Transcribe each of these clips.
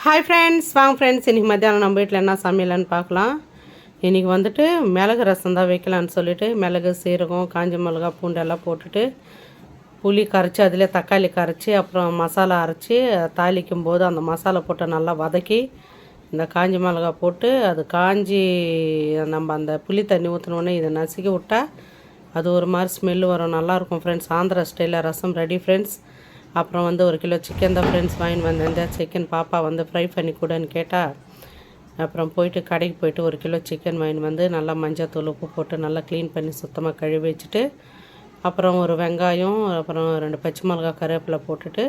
Hi friends, வாங்க friends. இன்றைக்கி மத்தியானம் நம்ம வீட்டில் என்ன சமையலன்னு பார்க்கலாம். இன்றைக்கி வந்துட்டு மிளகு ரசம் தான் வைக்கலான்னு சொல்லிவிட்டு மிளகு, சீரகம், காஞ்ச மிளகா, பூண்டெல்லாம் போட்டுட்டு புளி கரைச்சி அதிலே தக்காளி கரைச்சி அப்புறம் மசாலா அரைச்சி தாளிக்கும் போது அந்த மசாலா போட்டு நல்லா வதக்கி இந்த காஞ்ச மிளகா போட்டு அது காஞ்சி நம்ம அந்த புளி தண்ணி ஊற்றினோடனே இதை நசுக்கி விட்டால் அது ஒரு மாதிரி ஸ்மெல்லு வரும். நல்லாயிருக்கும் ஃப்ரெண்ட்ஸ். ஆந்திரா ஸ்டைலில் ரசம் ரெடி ஃப்ரெண்ட்ஸ். அப்புறம் வந்து 1 கிலோ சிக்கன் தான் ஃப்ரெண்ட்ஸ் வாங்கிட்டு வந்தேன். சிக்கன் பாப்பா வந்து ஃப்ரை பண்ணி கூடன்னு கேட்டால் அப்புறம் போயிட்டு கடைக்கு போயிட்டு 1 கிலோ சிக்கன் வாங்கிட்டு வந்து நல்லா மஞ்சள் உப்பு போட்டு நல்லா க்ளீன் பண்ணி சுத்தமாக கழுவி வச்சுட்டு அப்புறம் ஒரு வெங்காயம் அப்புறம் 2 பச்சை மிளகா கருவேப்பிலை போட்டுட்டு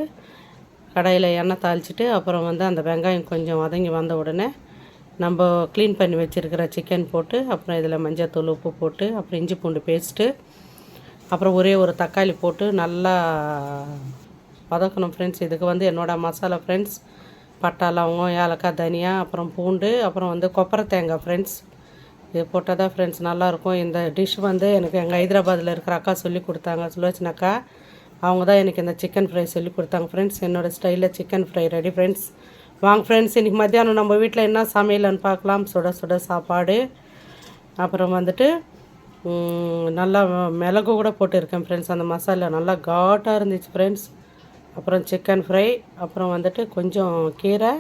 கடாயில் எண்ணெய் தாளிச்சிட்டு அப்புறம் வந்து அந்த வெங்காயம் கொஞ்சம் வதங்கி வந்த உடனே நம்ம க்ளீன் பண்ணி வச்சுருக்கிற சிக்கன் போட்டு அப்புறம் இதில் மஞ்சள் உப்பு போட்டு அப்புறம் இஞ்சி பூண்டு பேஸ்ட்டு அப்புறம் ஒரே ஒரு தக்காளி போட்டு நல்லா வதக்கணும் ஃப்ரெண்ட்ஸ். இதுக்கு வந்து என்னோடய மசாலா ஃப்ரெண்ட்ஸ் பட்டை, லவங்கம், ஏலக்காய், தனியா, அப்புறம் பூண்டு, அப்புறம் வந்து கொப்பரை தேங்காய் ஃப்ரெண்ட்ஸ். இது போட்டால் தான் ஃப்ரெண்ட்ஸ் நல்லாயிருக்கும். இந்த டிஷ் வந்து எனக்கு எங்கள் ஹைதராபாத்தில் இருக்கிற அக்கா சொல்லி கொடுத்தாங்க, சுலோச்சனாக்கா. அவங்க தான் எனக்கு இந்த சிக்கன் ஃப்ரை சொல்லி கொடுத்தாங்க ஃப்ரெண்ட்ஸ். என்னோடய ஸ்டைலில் சிக்கன் ஃப்ரை ரெடி ஃப்ரெண்ட்ஸ். வாங்க ஃப்ரெண்ட்ஸ், இன்றைக்கி மத்தியானம் நம்ம வீட்டில் என்ன சமையல்னு பார்க்கலாம். சுட சுட சாப்பாடு, அப்புறம் வந்துட்டு நல்லா மிளகு கூட போட்டுருக்கேன் ஃப்ரெண்ட்ஸ். அந்த மசாலா நல்லா காட்டாக இருந்துச்சு ஃப்ரெண்ட்ஸ். அப்புறம் சிக்கன் ஃப்ரை, அப்புறம் வந்துட்டு கொஞ்சம் கீரை,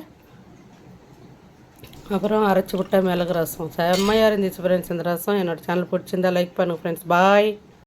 அப்புறம் அரைச்சி விட்ட மிளகு ரசம். செம்மையாக இருந்துச்சு ஃப்ரெண்ட்ஸ் இந்த ரசம். என்னோடய சேனல் பிடிச்சிருந்தா லைக் பண்ணுங்கள் ஃப்ரெண்ட்ஸ். பாய்.